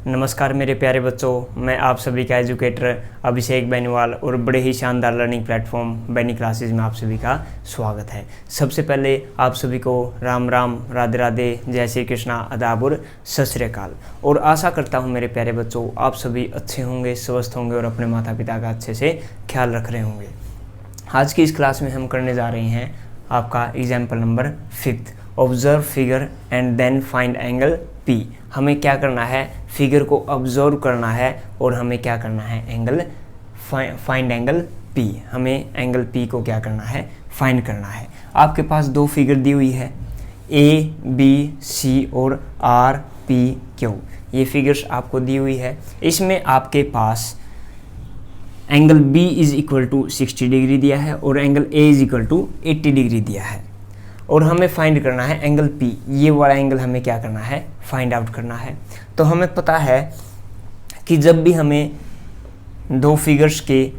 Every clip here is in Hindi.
नमस्कार मेरे प्यारे बच्चों, मैं आप सभी का एजुकेटर अभिषेक बेनीवाल और बड़े ही शानदार लर्निंग प्लेटफॉर्म बेनी क्लासेस में आप सभी का स्वागत है। सबसे पहले आप सभी को राम राम, राधे राधे, जय श्री कृष्णा, आदाब और सत श्री अकाल। और आशा करता हूँ मेरे प्यारे बच्चों आप सभी अच्छे होंगे, स्वस्थ होंगे और अपने माता पिता का अच्छे से ख्याल रख रहे होंगे। आज की इस क्लास में हम करने जा रहे हैं आपका example number 5, observe figure and then find angle P। हमें क्या करना है, फिगर को ऑब्जर्व करना है और हमें क्या करना है, एंगल फाइंड एंगल P। हमें एंगल P को क्या करना है, फाइंड करना है। आपके पास दो फिगर दी हुई है A, B, C और R, P, Q। ये फिगर्स आपको दी हुई है। इसमें आपके पास angle B is equal to 60 degree दिया है और angle A is equal to 80 degree दिया है। और हमें फाइंड करना है एंगल P। ये वाला एंगल हमें क्या करना है, फाइंड आउट करना है। तो हमें पता है कि जब भी हमें दो फिगर्स के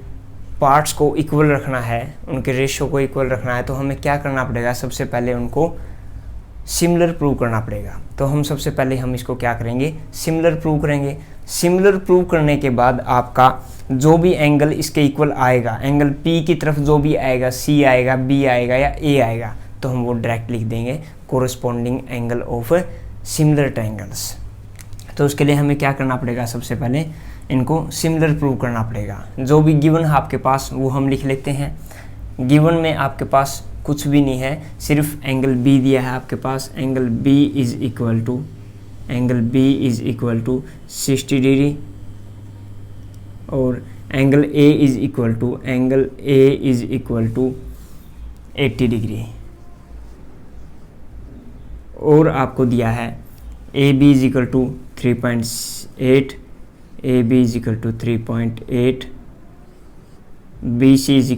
पार्ट्स को इक्वल रखना है, उनके रेशियो को इक्वल रखना है, तो हमें क्या करना पड़ेगा, सबसे पहले उनको सिमिलर प्रूव करना पड़ेगा। तो हम सबसे पहले हम इसको क्या करेंगे, सिमिलर प्रूव करेंगे। सिमिलर प्रूव करने के बाद आपका जो भी एंगल इसके इक्वल आएगा, एंगल P की तरफ जो भी आएगा, C आएगा, B आएगा या A आएगा, तो हम वो डायरेक्ट लिख देंगे corresponding angle of similar triangles. तो उसके लिए हमें क्या करना पड़ेगा, सबसे पहले इनको सिमिलर प्रूव करना पड़ेगा। जो भी गिवन है आपके पास वो हम लिख लेते हैं। गिवन में आपके पास कुछ भी नहीं है, सिर्फ एंगल B दिया है आपके पास। Angle B is equal to 60 degree और angle A is equal to 80 degree. और आपको दिया है AB is equal to 3.8, AB is equal to 3.8, BC is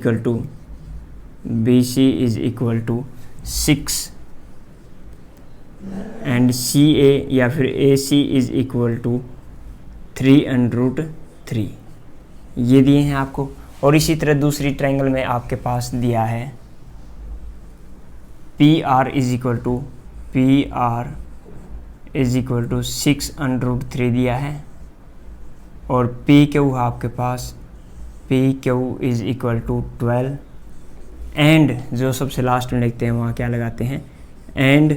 equal to 6 and CA या फिर AC इज इक्वल टू 3√3। ये दिए हैं आपको। और इसी तरह दूसरी ट्रायंगल में आपके पास दिया है PR इज इक्वल टू 6√3 दिया है। और PQ है आपके पास, PQ is equal to 12। And जो सबसे लास्ट में लिखते हैं वहाँ क्या लगाते हैं, and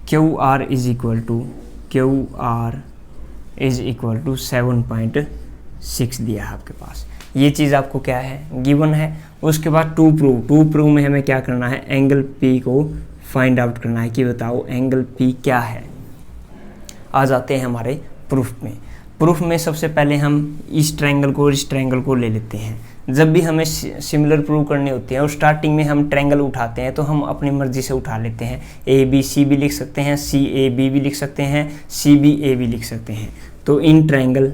QR is equal to 7.6 दिया है आपके पास। ये चीज़ आपको क्या है, गिवन है। उसके बाद टू प्रूव में हमें क्या करना है, एंगल P को फाइंड आउट करना है कि बताओ एंगल P क्या है। आ जाते हैं हमारे प्रूफ में। प्रूफ में सबसे पहले हम इस ट्रायंगल को और इस ट्रायंगल को ले लेते हैं। जब भी हमें सिमिलर प्रूव करने होते हैं और स्टार्टिंग में हम ट्रायंगल उठाते हैं तो हम अपनी मर्जी से उठा लेते हैं। ABC भी लिख सकते हैं, CAB भी लिख सकते हैं, CBA भी लिख सकते हैं। तो in triangle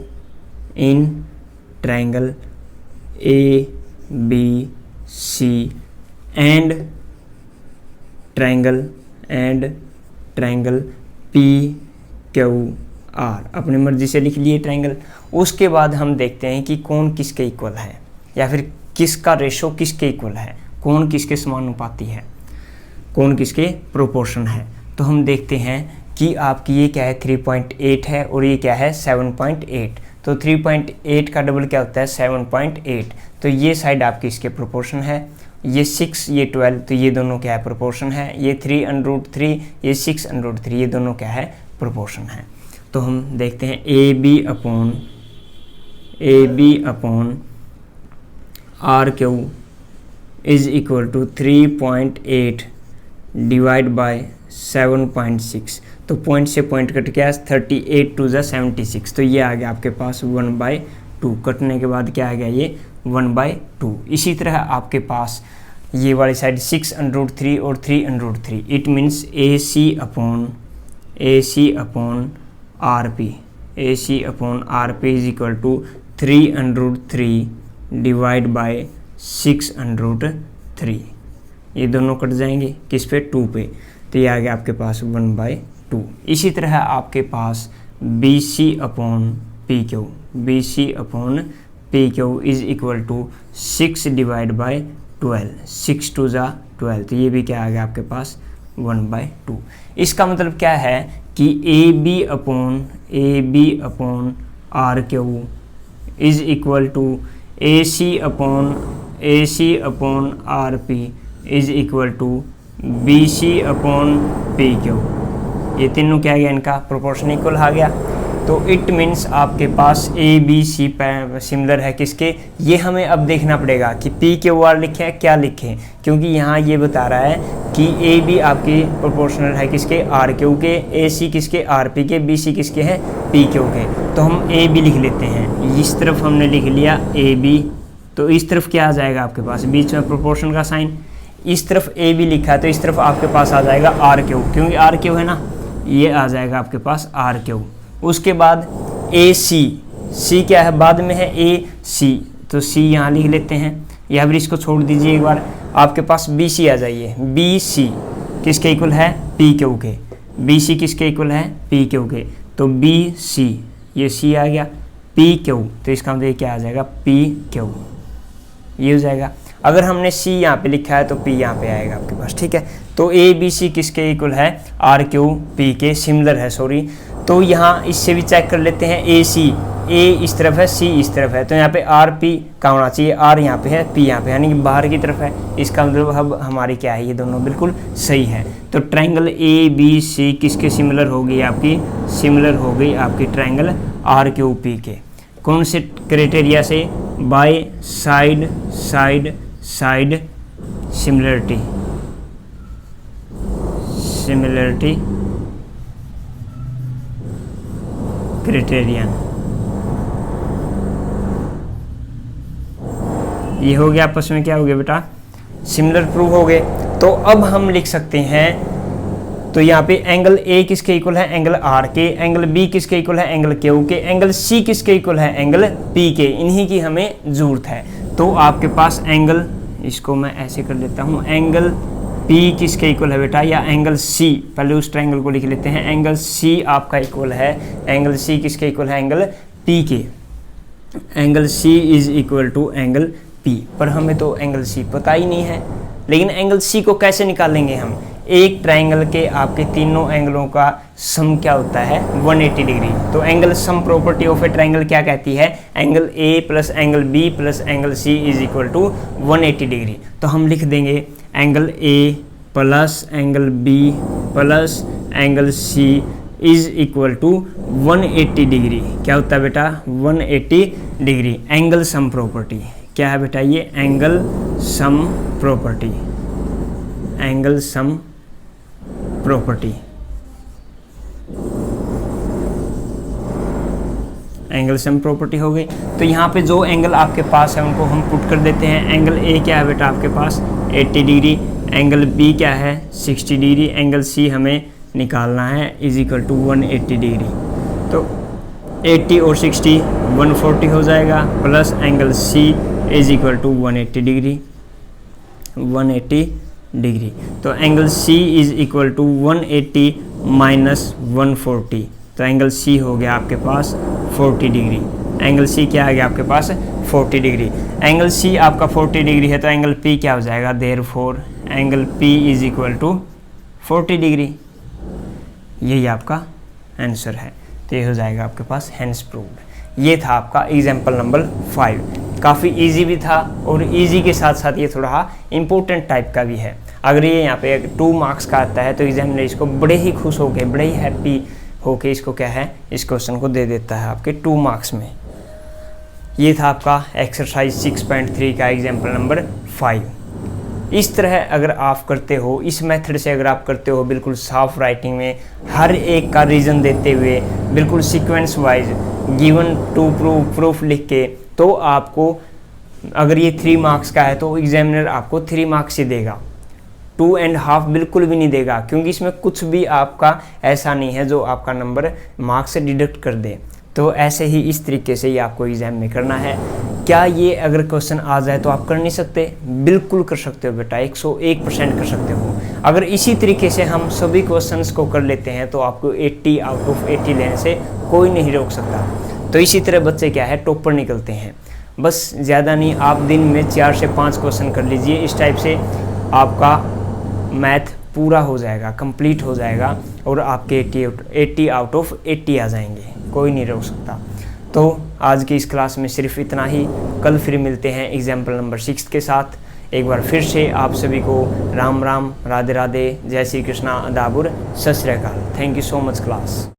ABC and triangle PQR अपनी मर्जी से लिख लिए ट्रायंगल। उसके बाद हम देखते हैं कि कौन किसके इक्वल है या फिर किसका रेशो किसके इक्वल है, कौन किसके समानुपाती है, कौन किसके प्रोपोर्शन है। तो हम देखते हैं कि आपकी ये क्या है, 3.8 है और ये क्या है, 7.8। तो 3.8 का डबल क्या होता है, 7.8। तो ये साइड आपकी इसके प्रोपोर्शन है। ये 6, ये 12, तो ये दोनों क्या है, प्रोपोर्शन है। ये 3√3, ये 6√3, ये दोनों क्या है, प्रोपोर्शन है। तो हम देखते हैं AB upon RQ is equal to 3.8 divide by 7.6। तो पॉइंट से पॉइंट कट गया, 38 टू 76। तो ये आ गया आपके पास 1/2। कटने के बाद क्या आ गया, ये 1/2। इसी तरह आपके पास ये वाली साइड 6√3 और 3√3। It means AC upon RP is equal to 3√3 divide by 6√3। ये दोनों कट जाएंगे किस पे, 2 पे। तो ये आ गया आपके पास 1/2। इसी तरह आपके पास BC upon PQ is equal to 6 divide by 12, 6 to 12। तो ये भी क्या आ गया आपके पास, 1/2। इसका मतलब क्या है कि A B upon R Q is equal to A C upon R P is equal to B C upon P Q. ये तीनों क्या गया, इनका प्रोपोर्शन इक्वल आ गया। तो इट मीन्स आपके पास ए बी सी सिमिलर है किसके, ये हमें अब देखना पड़ेगा कि पी क्यू आर लिखे हैं क्या लिखें, क्योंकि यहाँ ये बता रहा है कि ए बी आपकी प्रोपोर्शनल है किसके, आर क्यू के, ए सी किसके, आर पी के, बी सी किसके हैं, पी क्यू के। तो हम ए बी लिख लेते हैं, इस तरफ हमने लिख लिया ए बी, तो इस तरफ क्या आ जाएगा आपके पास, बीच में प्रोपोर्शन का साइन, इस तरफ ए बी लिखा है तो इस तरफ आपके पास आ जाएगा आर क्यू, क्योंकि आर क्यू है ना, ये आ जाएगा आपके पास आर क्यू। उसके बाद ए सी क्या है, बाद में है ए सी, तो सी यहाँ लिख लेते हैं, या फिर इसको छोड़ दीजिए एक बार, आपके पास बी सी आ जाइए। बी सी किसके इक्वल है, पी क्यू के, बी सी किसके इक्वल है, पी क्यू के, तो बी सी, ये सी आ गया, पी क्यू, तो इसका मतलब क्या आ जाएगा, पी क्यू, ये हो जाएगा। अगर हमने सी यहाँ पे लिखा है तो पी यहाँ पे आएगा आपके पास, ठीक है। तो ए बी सी किसके इक्वल है, आर क्यू पी के सिमिलर है, सॉरी। तो यहाँ इससे भी चेक कर लेते हैं, ए सी, ए इस तरफ है, सी इस तरफ है, तो यहाँ पे आर पी का होना चाहिए, आर यहाँ पे है, पी यहाँ पे, यानी कि बाहर की तरफ है। इसका मतलब अब हमारी क्या है, ये दोनों बिल्कुल सही है। तो ट्रायंगल ए बी सी किसके सिमिलर होगी, आपकी सिमिलर हो गई आपकी ट्रायंगल आर क्यू पी के। कौन से क्राइटेरिया से, by side side side similarity criterion, ये हो गया आपस में क्या हो गया बेटा, सिमिलर प्रूव हो गए। तो अब हम लिख सकते हैं, तो यहाँ पे एंगल ए किसके इक्वल है, एंगल आर के, एंगल बी किसके इक्वल है, एंगल क्यू के, एंगल सी किसके इक्वल है, एंगल पी के, इन्हीं की हमें जरूरत है। तो आपके पास एंगल, इसको मैं ऐसे कर लेता हूँ, एंगल पी किसके इक्वल है बेटा, या एंगल सी, पहले उस ट्रायंगल को लिख लेते हैं, एंगल सी आपका इक्वल है, एंगल सी किसके इक्वल है, एंगल पी के, angle C is equal to angle P. पर हमें तो एंगल सी पता ही नहीं है, लेकिन एंगल सी को कैसे निकालेंगे हम, एक ट्रायंगल के आपके तीनों एंगलों का सम क्या होता है, 180 डिग्री। तो angle sum property of a triangle क्या कहती है, angle A plus angle B plus angle C is equal to 180 degree. तो हम लिख देंगे angle A plus angle B plus angle C is equal to 180 degree. क्या होता है बेटा, 180 डिग्री। एंगल सम प्रॉपर्टी क्या है बेटा, ये angle sum property, angle sum property, angle sum property हो गई। तो यहाँ पे जो एंगल आपके पास है उनको हम पुट कर देते हैं। एंगल ए क्या है बेटा आपके पास 80 डिग्री, एंगल बी क्या है 60 डिग्री, एंगल सी हमें निकालना है इज इक्वल टू 180 डिग्री। तो 80 और 60 140 हो जाएगा, plus angle C is equal to 180 degree, 180 degree. तो angle C is equal to 180 minus 140, तो एंगल सी हो गया आपके पास 40 डिग्री। एंगल सी क्या आ गया आपके पास 40 डिग्री। एंगल सी आपका 40 डिग्री है तो एंगल पी क्या हो जाएगा, therefore angle P is equal to 40 degree. यही आपका आंसर है। तो ये हो जाएगा आपके पास हेंस प्रूव्ड। ये था आपका एग्जाम्पल नंबर 5। काफ़ी इजी भी था और इजी के साथ साथ ये थोड़ा इम्पोर्टेंट टाइप का भी है। अगर ये यहाँ पे 2 मार्क्स का आता है तो एग्जामिनर इसको बड़े ही खुश होके, बड़े ही हैप्पी होके इसको क्या है, इस क्वेश्चन को दे देता है आपके 2 मार्क्स में। ये था आपका एक्सरसाइज 6.3 का एग्जाम्पल नंबर 5। इस तरह अगर आप करते हो, इस मेथड से अगर आप करते हो, बिल्कुल साफ राइटिंग में हर एक का रीज़न देते हुए, बिल्कुल sequence wise given to proof लिख के, तो आपको अगर ये 3 मार्क्स का है तो एग्जामिनर आपको 3 मार्क्स ही देगा, 2.5 बिल्कुल भी नहीं देगा, क्योंकि इसमें कुछ भी आपका ऐसा नहीं है जो आपका नंबर मार्क्स से डिडक्ट कर दे। तो ऐसे ही इस तरीके से ही आपको एग्जाम में करना है। क्या ये अगर क्वेश्चन आ जाए तो आप कर नहीं सकते? बिल्कुल कर सकते हो बेटा, 101% कर सकते हो। अगर इसी तरीके से हम सभी क्वेश्चंस को कर लेते हैं तो आपको 80 आउट ऑफ 80 लेने से कोई नहीं रोक सकता। तो इसी तरह बच्चे क्या है, टॉपर निकलते हैं। बस ज़्यादा नहीं, आप दिन में 4 से 5 क्वेश्चन कर लीजिए, इस टाइप से आपका मैथ पूरा हो जाएगा, कंप्लीट हो जाएगा और आपके 80 आउट ऑफ 80 आ जाएंगे, कोई नहीं रोक सकता। तो आज की इस क्लास में सिर्फ इतना ही। कल फिर मिलते हैं एग्जाम्पल नंबर 6 के साथ। एक बार फिर से आप सभी को राम राम, राधे राधे, जय श्री कृष्णा, अदाबुर, सत श्री अकाल। Thank you so much class.